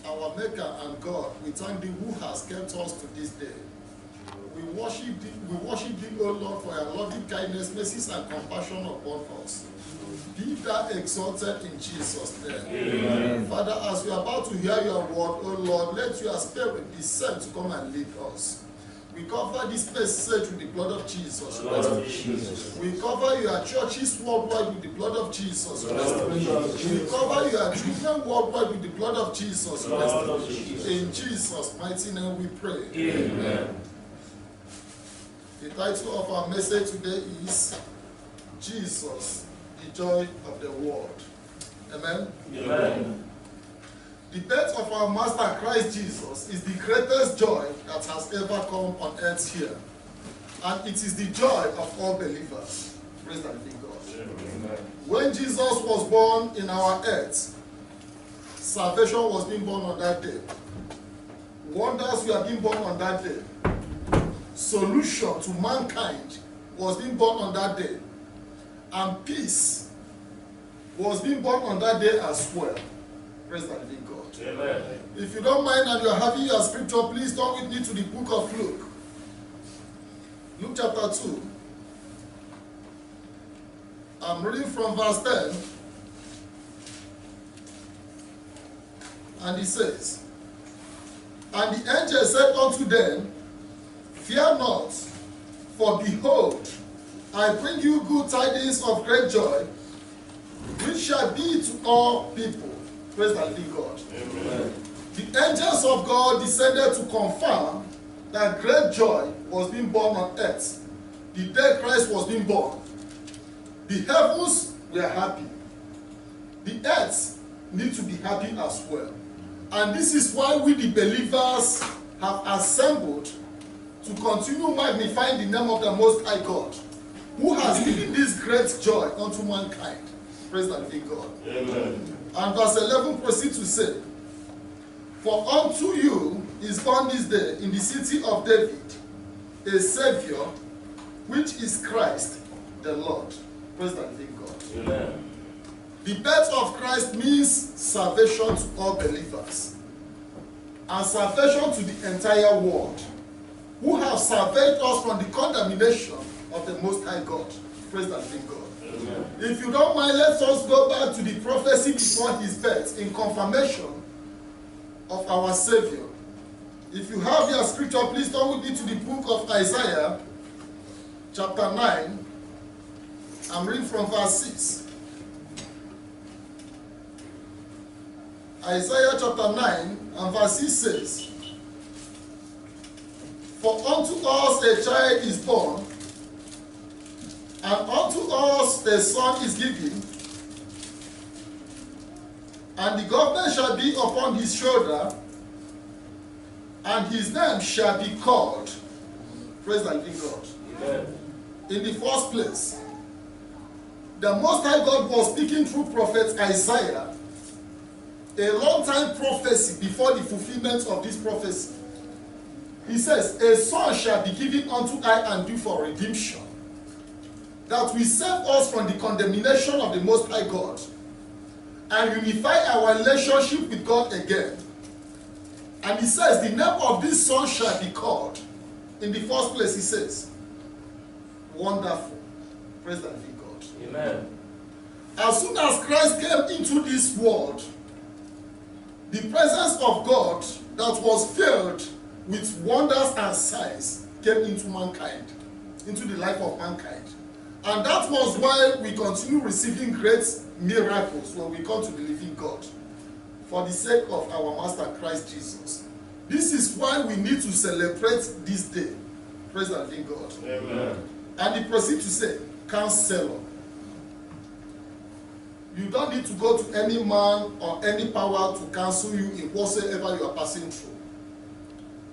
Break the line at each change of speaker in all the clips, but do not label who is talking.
our Maker and God, we thank thee who has kept us to this day. We worship thee, O Lord, for your loving kindness, mercies, and compassion upon us. Be thou exalted in Jesus' name. Amen. Father, as we are about to hear your word, O Lord, let your spirit be sent to come and lead us. We cover this message with the blood of Jesus Christ. We cover your churches worldwide with the blood of Jesus Christ. We cover your children worldwide with the blood of Jesus Christ. In Jesus' mighty name we pray. Amen. The title of our message today is Jesus, the joy of the world. Amen? Amen. The birth of our Master Christ Jesus is the greatest joy that has ever come on earth here. And it is the joy of all believers. Praise the living God. Amen. When Jesus was born in our earth, salvation was being born on that day. Wonders were being born on that day. Solution to mankind was being born on that day. And peace was being born on that day as well. Praise the living God. Amen. If you don't mind and you are having your scripture, please turn with me to the book of Luke. Luke chapter 2. I'm reading from verse 10. And it says, and the angel said unto them, fear not, for behold, I bring you good tidings of great joy, which shall be to all people. Praise the living God. Amen. The angels of God descended to confirm that great joy was being born on earth. The day Christ was being born. The heavens were happy. The earth needs to be happy as well. And this is why we the believers have assembled to continue magnifying the name of the Most High God, who has given this great joy unto mankind. Praise the living God. Amen. And verse 11 proceeds to say, for unto you is born this day in the city of David a Savior, which is Christ the Lord. Praise the living God. Amen. The birth of Christ means salvation to all believers and salvation to the entire world, who have salvaged us from the condemnation of the Most High God. Praise the living God. Amen. If you don't mind, let us go back to the prophecy before his birth in confirmation of our Savior. If you have your scripture, please turn with me to the book of Isaiah, chapter 9. I'm reading from verse 6. Isaiah chapter 9 and verse 6 says, for unto us a child is born, and unto us a son is given, and the government shall be upon his shoulder, and his name shall be called. Praise the living God. Amen. In the first place, the Most High God was speaking through prophet Isaiah, a long time prophecy before the fulfillment of this prophecy. He says, a son shall be given unto I and do for redemption, that will save us from the condemnation of the Most High God and unify our relationship with God again. And he says, the name of this son shall be called. In the first place, he says, Wonderful. Praise the living God. Amen. As soon as Christ came into this world, the presence of God that was filled with wonders and signs came into mankind, into the life of mankind. And that was why we continue receiving great miracles when we come to the living God, for the sake of our Master Christ Jesus. This is why we need to celebrate this day. Praise the living God. Amen. And he proceeds to say, Counselor. You don't need to go to any man or any power to counsel you in whatsoever you are passing through.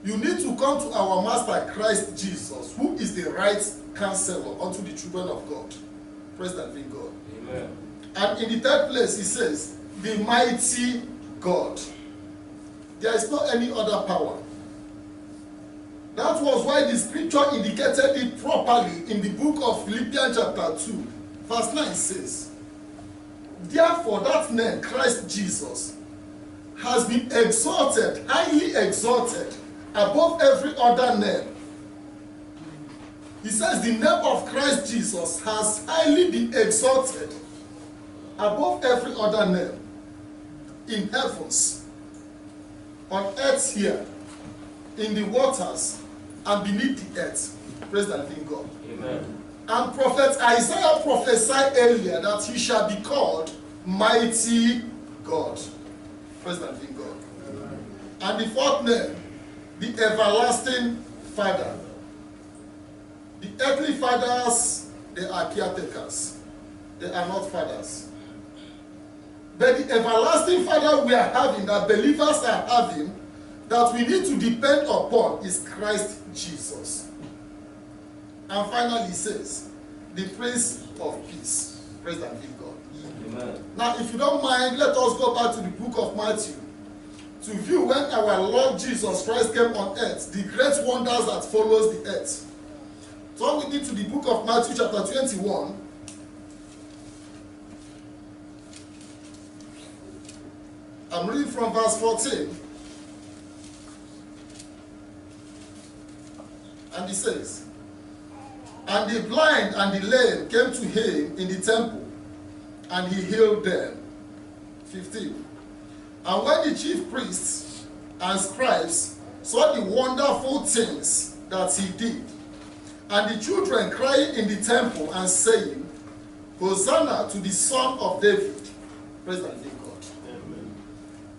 You need to come to our Master Christ Jesus, who is the right counselor unto the children of God. Praise the living God. Amen. And in the third place, he says, the mighty God. There is no any other power. That was why the scripture indicated it properly in the book of Philippians chapter 2, verse 9 says, therefore that name, Christ Jesus, has been exalted, highly exalted, above every other name. He says the name of Christ Jesus has highly been exalted above every other name in heavens, on earth here, in the waters, and beneath the earth. Praise the living God.
Amen. And
Prophet Isaiah prophesied earlier that he shall be called Mighty God. Praise the living God. Amen. And the fourth name, the Everlasting Father. The earthly fathers, they are caretakers. They are not fathers. But the everlasting Father we are having, that believers are having, that we need to depend upon, is Christ Jesus. And finally, he says, the Prince of Peace. Praise the living God.
Amen. Now,
if you don't mind, let us go back to the book of Matthew to view when our Lord Jesus Christ came on earth, the great wonders that follows the earth. So we need to the book of Matthew chapter 21. I'm reading from verse 14. And he says, and the blind and the lame came to him in the temple, and he healed them. 15. And when the chief priests and scribes saw the wonderful things that he did, and the children crying in the temple and saying, Hosanna to the Son of David. Praise the living God. Amen.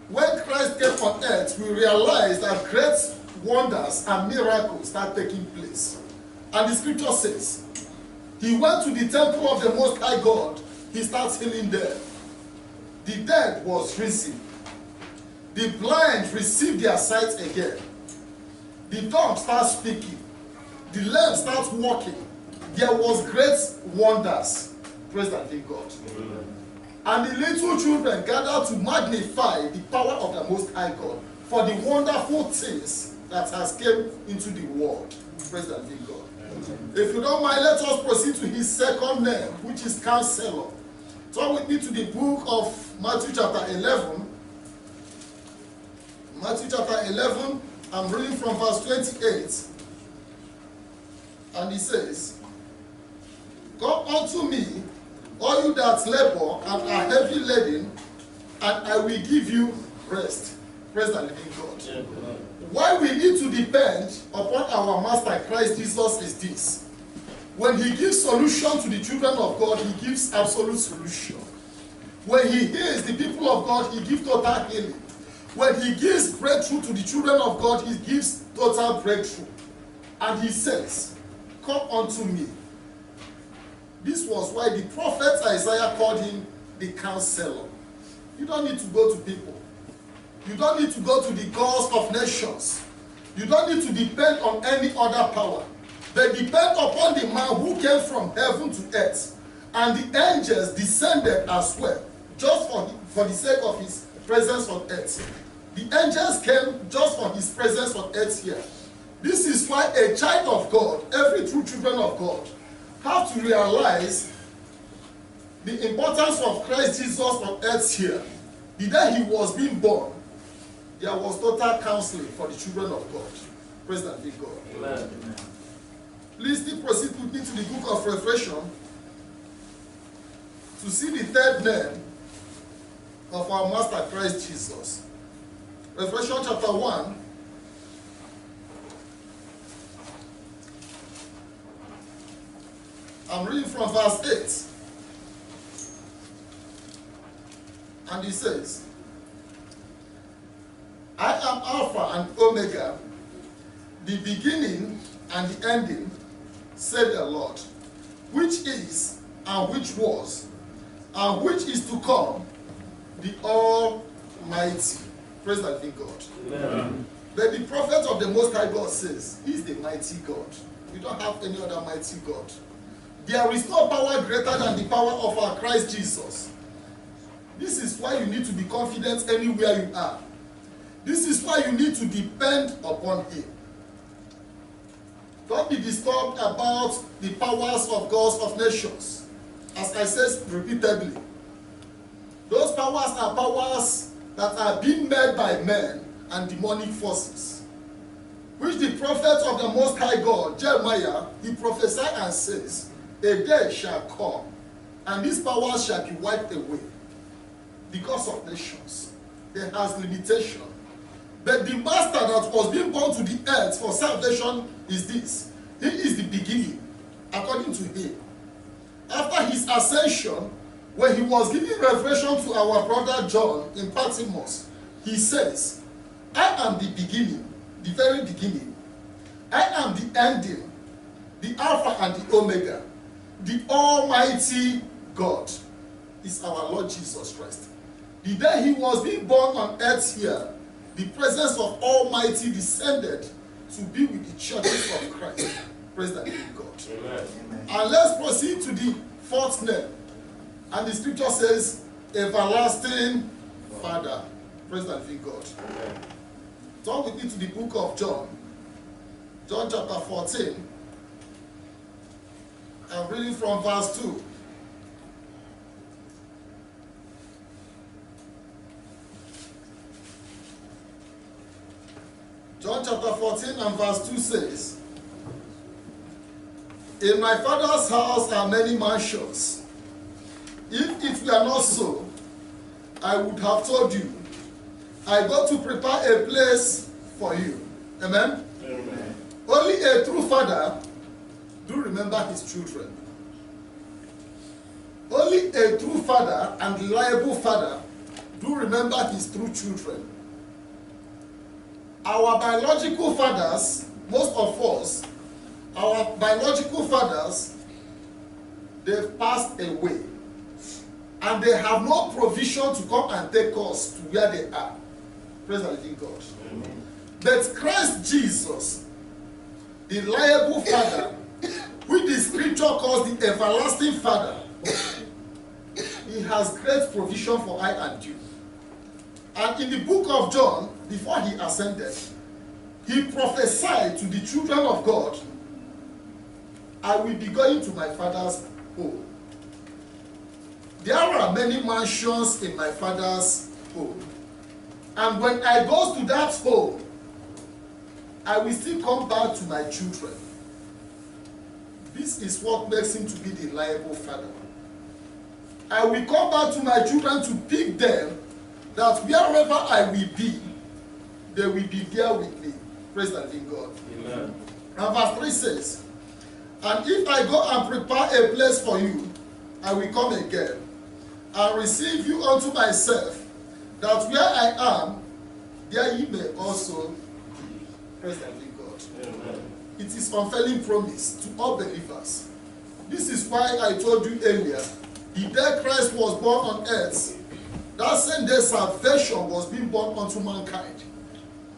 When Christ came on earth, we realized that great wonders and miracles start taking place. And the scripture says, he went to the temple of the Most High God, he starts healing them. The dead was risen. The blind received their sight again. The dumb start speaking. The lame start walking. There was great wonders. Praise the living God. Amen. And the little children gathered to magnify the power of the Most High God for the wonderful things that has came into the world. Praise the living God. Amen. If you don't mind, let us proceed to his second name, which is Counselor. Turn with me to the book of Matthew chapter 11. Matthew chapter 11, I'm reading from verse 28. And he says, come unto me, all you that labor and are heavy laden, and I will give you rest. Praise the living God. Yeah. Why we need to depend upon our Master Christ Jesus is this. When he gives solution to the children of God, he gives absolute solution. When he heals the people of God, he gives total healing. When he gives breakthrough to the children of God, he gives total breakthrough. And he says, come unto me. This was why the prophet Isaiah called him the Counselor. You don't need to go to people. You don't need to go to the gods of nations. You don't need to depend on any other power. They depend upon the man who came from heaven to earth. And the angels descended as well, just for the sake of his presence on earth. The angels came just for his presence on earth here. This is why a child of God, every true children of God, have to realize the importance of Christ Jesus on earth here. The day he was being born, there was total counseling for the children of God. Praise the living God. Amen. Please still proceed with me to the book of Revelation to see the third name of our Master Christ Jesus. Revelation chapter 1. I'm reading from verse 8. And he says, I am Alpha and Omega, the beginning and the ending, said the Lord, which is, and which was, and which is to come, the Almighty. Praise the living God. Amen. But the prophet of the Most High God says, he is the mighty God. We don't have any other mighty God. There is no power greater than the power of our Christ Jesus. This is why you need to be confident anywhere you are. This is why you need to depend upon him. Don't be disturbed about the powers of gods of nations. As I said repeatedly, those powers are powers that are being made by men and demonic forces, which the prophet of the Most High God, Jeremiah, he prophesied and says, a day shall come, and these powers shall be wiped away because of nations. There has limitation. But the master that was being born to the earth for salvation is this. He is the beginning, according to him. After his ascension, when he was giving revelation to our brother John in Patmos, he says, I am the beginning, the very beginning. I am the ending, the Alpha and the Omega. The Almighty God is our Lord Jesus Christ. The day he was being born on earth here, the presence of Almighty descended to be with the churches of Christ. Praise the living God.
Amen.
And let's proceed to the fourth name. And the scripture says, Everlasting Father. Praise the living God.
Amen.
Turn with me to the book of John. John chapter 14. I'm reading from verse 2. John chapter 14 and verse 2 says, in my Father's house are many mansions. If it were not so, I would have told you. I go to prepare a place for you. Amen?
Amen.
Only a true father do remember his children. Only a true father and reliable father do remember his true children. Our biological fathers, most of us, our biological fathers, they've passed away. And they have no provision to come and take us to where they are. Praise the living God.
Amen.
But Christ Jesus, the reliable Father, which the scripture calls the everlasting Father, he has great provision for I and you. And in the book of John, before he ascended, he prophesied to the children of God, I will be going to my Father's home. There are many mansions in my Father's home. And when I go to that home, I will still come back to my children. This is what makes him to be the reliable father. I will come back to my children to pick them, that wherever I will be, they will be there with me. Praise the living God.
Amen.
And verse 3 says, and if I go and prepare a place for you, I will come again and receive you unto myself, that where I am, there ye may also be. Praise the living God.
Amen.
It is unfailing promise to all believers. This is why I told you earlier, the day Christ was born on earth, that same day salvation was being born unto mankind.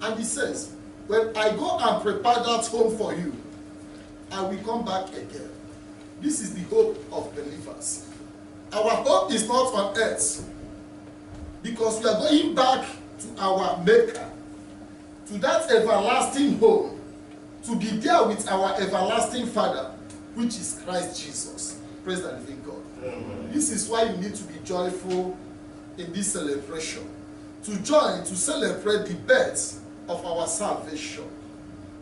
And he says, when I go and prepare that home for you, I will come back again. This is the hope of believers. Our hope is not on earth, because we are going back to our Maker, to that everlasting home, to be there with our everlasting Father, which is Christ Jesus. Praise the living God.
Amen.
This is why you need to be joyful in this celebration. To join, to celebrate the birth of our salvation.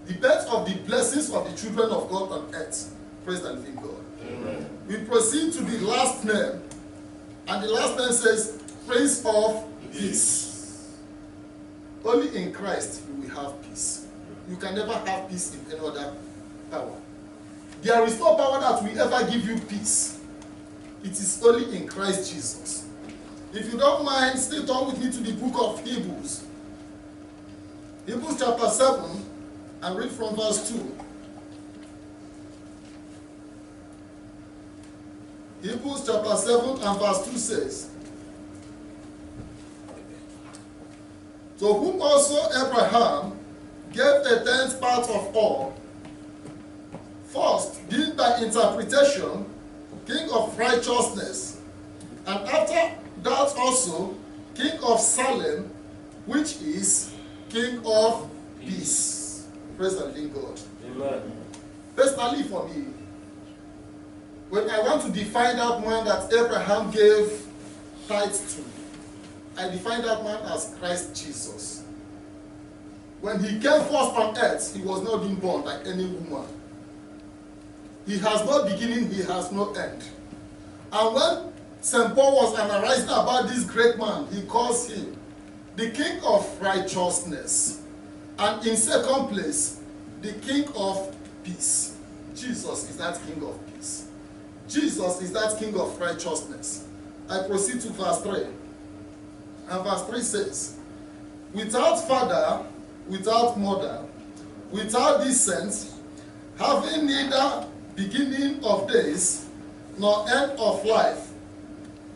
The birth of the blessings of the children of God on earth. Praise the living God.
Amen.
We proceed to the last name. And the last name says, Prince of Peace. Only in Christ you will have peace. You can never have peace in any other power. There is no power that will ever give you peace. It is only in Christ Jesus. If you don't mind, still turn with me to the book of Hebrews. Hebrews chapter 7, and read from verse 2. Hebrews chapter 7 and verse 2 says, to whom also Abraham gave a tenth part of all, first being by interpretation king of righteousness, and after that also king of Salem, which is king of peace. Praise the living God.
Amen.
Personally for me, when I want to define that man that Abraham gave tithes to, I define that man as Christ Jesus. When he came first on earth, he was not being born like any woman. He has no beginning, he has no end. And when St. Paul was analyzing about this great man, he calls him the King of righteousness. And in second place, the King of peace. Jesus is that King of peace. Jesus is that King of righteousness. I proceed to verse 3. And verse 3 says, without father, without mother, without descent, having neither beginning of days, nor end of life,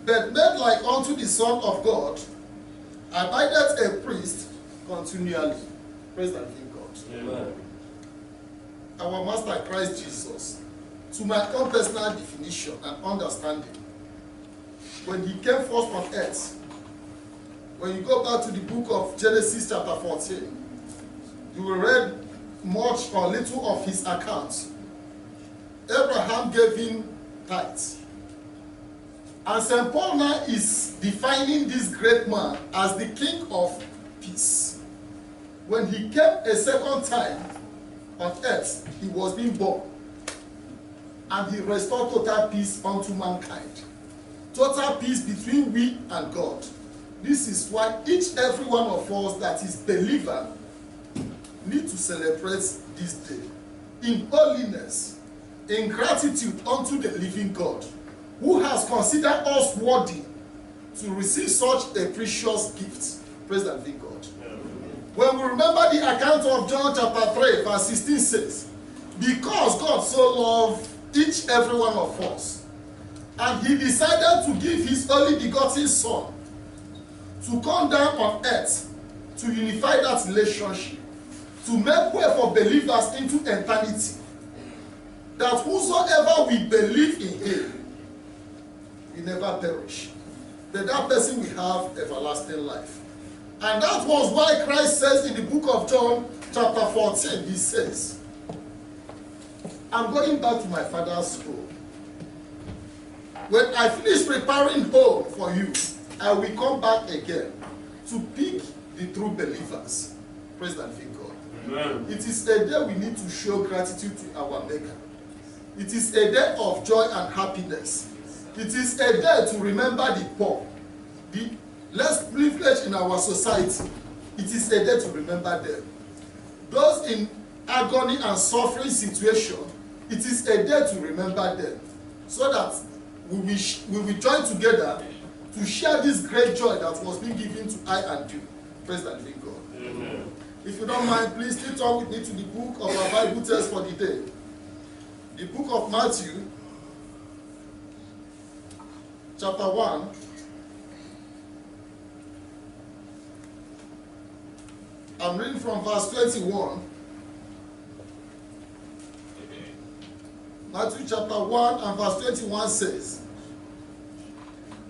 but made like unto the Son of God, abideth a priest continually. Praise the living God.
Amen.
Our Master Christ Jesus, to my own personal definition and understanding, when he came first on earth, when you go back to the book of Genesis chapter 14, you will read much or little of his accounts. Abraham gave him tithes. And St. Paul now is defining this great man as the King of peace. When he came a second time on earth, he was being born. And he restored total peace unto mankind. Total peace between we and God. This is why every one of us that is believer need to celebrate this day in holiness, in gratitude unto the living God, who has considered us worthy to receive such a precious gift. Praise the living God. When we remember the account of John chapter 3, verse 16 says, because God so loved every one of us, and he decided to give his only begotten Son to come down on earth to unify that relationship, to make way for believers into eternity, that whosoever we believe in him will never perish, but that person will have everlasting life. And that was why Christ says in the book of John chapter 14, he says, I'm going back to my Father's home. When I finish preparing home for you, I will come back again to pick the true believers. Praise the living God. Amen. It is a day we need to show gratitude to our Maker. It is a day of joy and happiness. It is a day to remember the poor, the less privileged in our society. It is a day to remember them. Those in agony and suffering situation, it is a day to remember them, so that we will join together to share this great joy that was being given to I and you. Praise the living God. Amen. If you don't mind, please still turn with me to the book of our Bible text for the day. The book of Matthew, chapter 1. I'm reading from verse 21. Matthew chapter 1 and verse 21 says,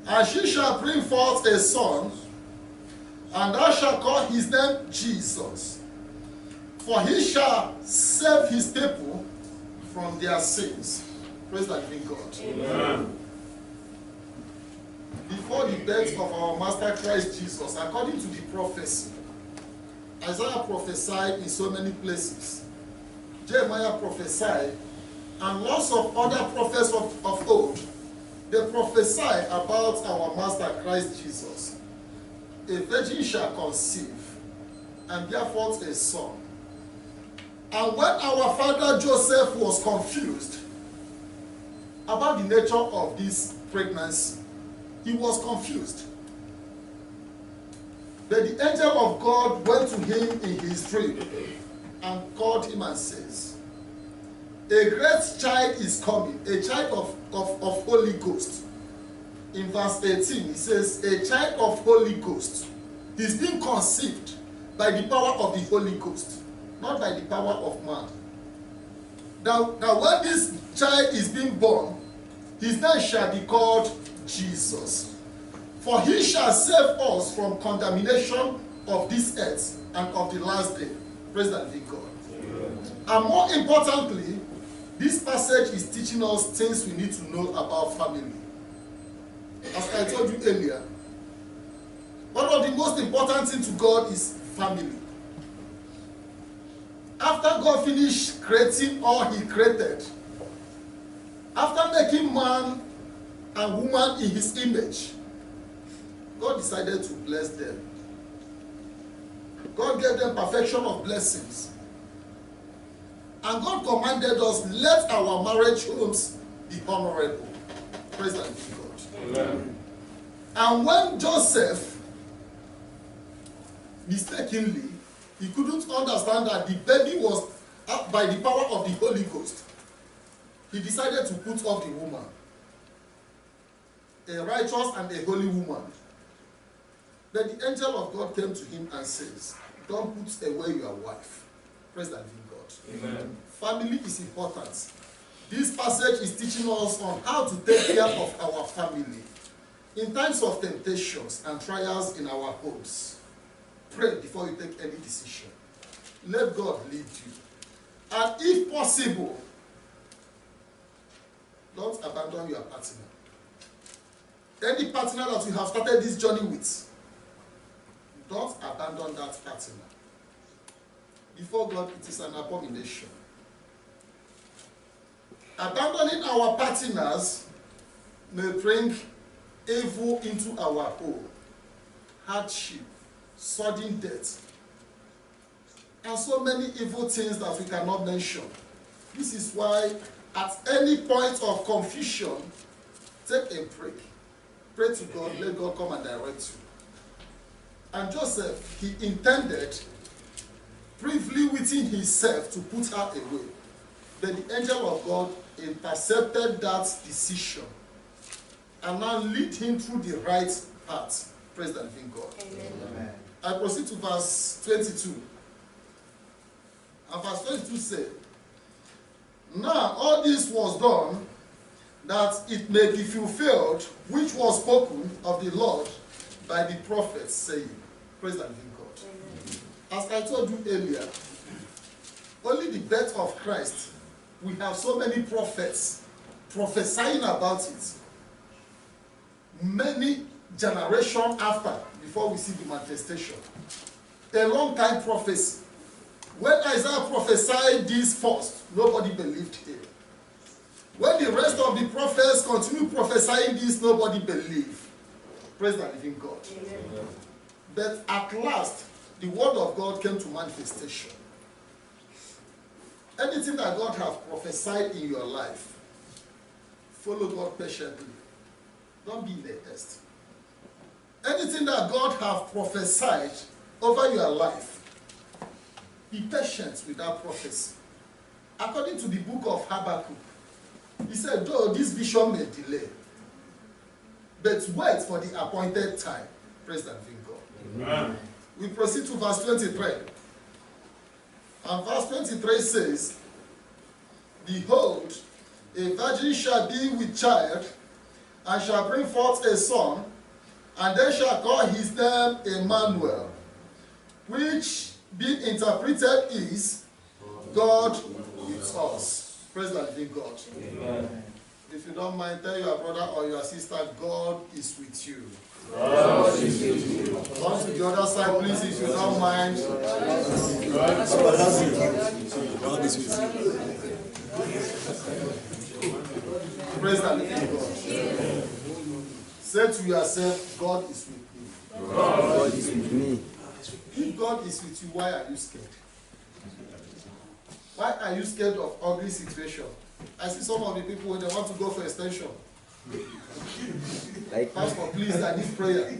and she shall bring forth a son, and thou shalt call his name Jesus, for he shall save his people from their sins. Praise the living God. Amen. Before the birth of our Master Christ Jesus, according to the prophecy, Isaiah prophesied in so many places, Jeremiah prophesied, and lots of other prophets of old, they prophesy about our Master Christ Jesus. A virgin shall conceive and bear forth a son. And when our father Joseph was confused about the nature of this pregnancy, he was confused. But the angel of God went to him in his dream and called him and says, a great child is coming, a child of Holy Ghost. In verse 18, he says, a child of Holy Ghost is being conceived by the power of the Holy Ghost, not by the power of man. Now when this child is being born, his name shall be called Jesus. For he shall save us from condemnation of this earth and of the last day. Praise the living God. Amen. And more importantly, this passage is teaching us things we need to know about family. As I told you earlier, one most important thing to God is family. After God finished creating all he created, after making man and woman in his image, God decided to bless them. God gave them perfection of blessings. And God commanded us, let our marriage homes be honorable. Praise the Lord. Amen. And when Joseph, mistakenly, he couldn't understand that the baby was by the power of the Holy Ghost, he decided to put off the woman, a righteous and a holy woman. Then the angel of God came to him and says, don't put away your wife. Praise the living God. Amen. Family is important. This passage is teaching us on how to take care of our family in times of temptations and trials in our homes. Pray before you take any decision. Let God lead you. And if possible, don't abandon your partner. Any partner that you have started this journey with, don't abandon that partner. Before God, it is an abomination. Abandoning our partners may bring evil into our home, hardship, sudden death, and so many evil things that we cannot mention. This is why at any point of confusion, take a break. Pray to God, let God come and direct you. And Joseph, he intended briefly within himself to put her away. Then the angel of God intercepted that decision and now lead him through the right path. Praise the living God. Amen. I proceed to verse 22. And verse 22 says, now all this was done that it may be fulfilled which was spoken of the Lord by the prophets, saying, praise the living God. Amen. As I told you earlier, only the birth of Christ, we have so many prophets prophesying about it. Many generations after, before we see the manifestation. A long time prophecy. When Isaiah prophesied this first, nobody believed him. When the rest of the prophets continue prophesying this, nobody believed. Praise the living God. Amen. But at last, the word of God came to manifestation. Anything that God has prophesied in your life, follow God patiently. Don't be in a haste. Anything that God has prophesied over your life, be patient with that prophecy. According to the book of Habakkuk, he said, though this vision may delay, but wait for the appointed time. Praise the living God. Amen. We proceed to verse 23. And verse 23 says, behold, a virgin shall be with child, and shall bring forth a son, and they shall call his name Emmanuel, which being interpreted is God with us. Praise the living God. Amen. If you don't mind, tell your brother or your sister, God is with you. God is with you. Come to the other side, please, if you don't mind. God is with you. Praise the living God. Say to yourself, God is with me. God is with me. If God is with you, why are you scared? Why are you scared of ugly situation? I see some of the people when they want to go for extension. Like Pastor, please, I need prayer.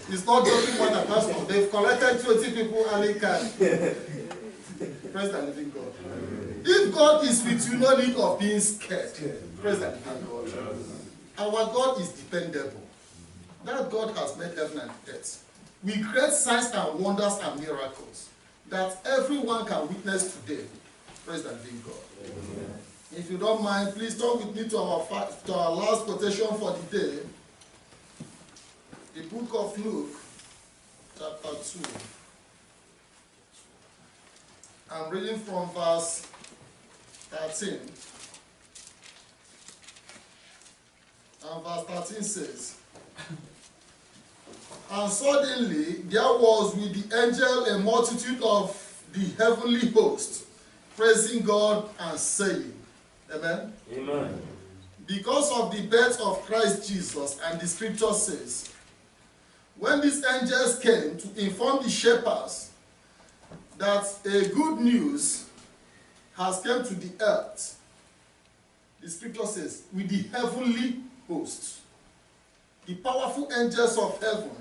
It's not joking what the pastor. They've collected 20 people and they can. Praise the living God. If God is with you, no need of being scared. Praise the living God. Our God is dependable. That God has made heaven and earth. We create signs and wonders and miracles that everyone can witness today. Praise the living God. Amen. If you don't mind, please turn with me to our last quotation for the day. The book of Luke, chapter 2. I'm reading from verse 13. And verse 13 says, And suddenly there was with the angel a multitude of the heavenly host, praising God and saying, Amen?
Amen.
Because of the birth of Christ Jesus, and the scripture says, when these angels came to inform the shepherds that a good news has come to the earth, the scripture says, with the heavenly host, the powerful angels of heaven,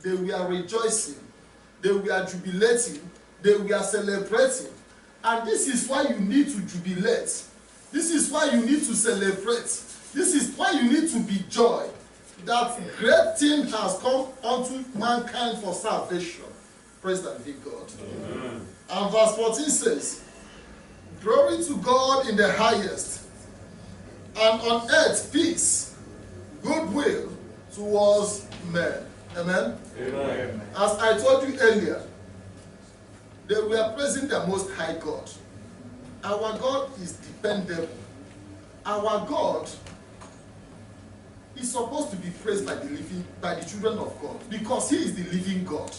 they were rejoicing, they were jubilating, they were celebrating. And this is why you need to jubilate. This is why you need to celebrate. This is why you need to be joy. That great thing has come unto mankind for salvation. Praise the living God. Amen. And verse 14 says, glory to God in the highest, and on earth peace, goodwill towards men. Amen?
Amen.
As I told you earlier, they were praising the Most High God. Our God is dependable. Our God is supposed to be praised by the children of God, because He is the living God.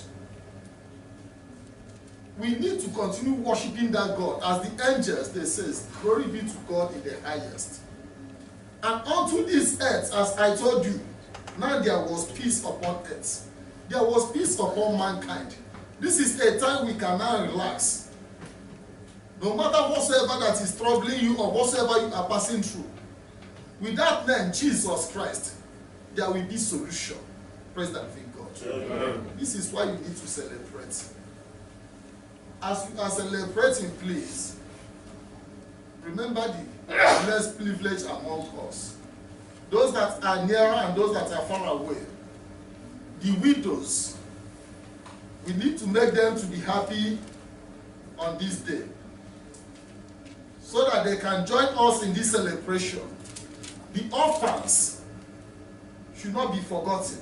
We need to continue worshiping that God. As the angels, they says, glory be to God in the highest. And unto this earth, as I told you, now there was peace upon earth. There was peace upon mankind. This is a time we can now relax. No matter whatsoever that is troubling you or whatsoever you are passing through, with that name, Jesus Christ, there will be solution. Praise the living God. Amen. This is why you need to celebrate. As you are celebrating, please, remember the less privileged among us. Those that are nearer and those that are far away. The widows, we need to make them to be happy on this day, so that they can join us in this celebration. The orphans should not be forgotten.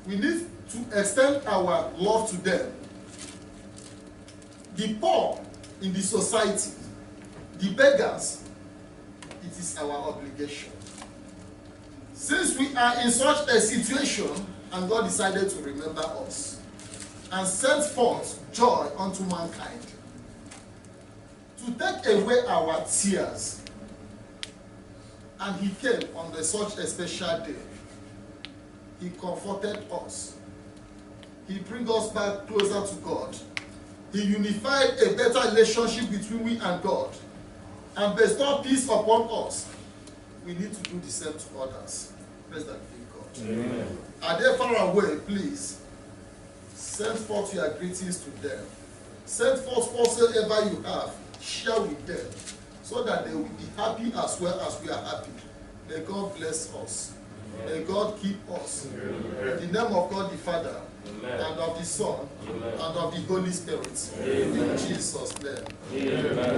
We need to extend our love to them. The poor in the society, the beggars, it is our obligation. Since we are in such a situation, and God decided to remember us and sent forth joy unto mankind, to take away our tears, and He came on such a special day. He comforted us. He bring us back closer to God. He unified a better relationship between we and God, and bestowed peace upon us. We need to do the same to others. Praise the living God. Amen. Are they far away? Please send forth your greetings to them. Send forth whatsoever you have. Share with them, so that they will be happy as well as we are happy. May God bless us. May God keep us. In the name of God the Father, and of the Son, and of the Holy Spirit. In Jesus' name. Amen.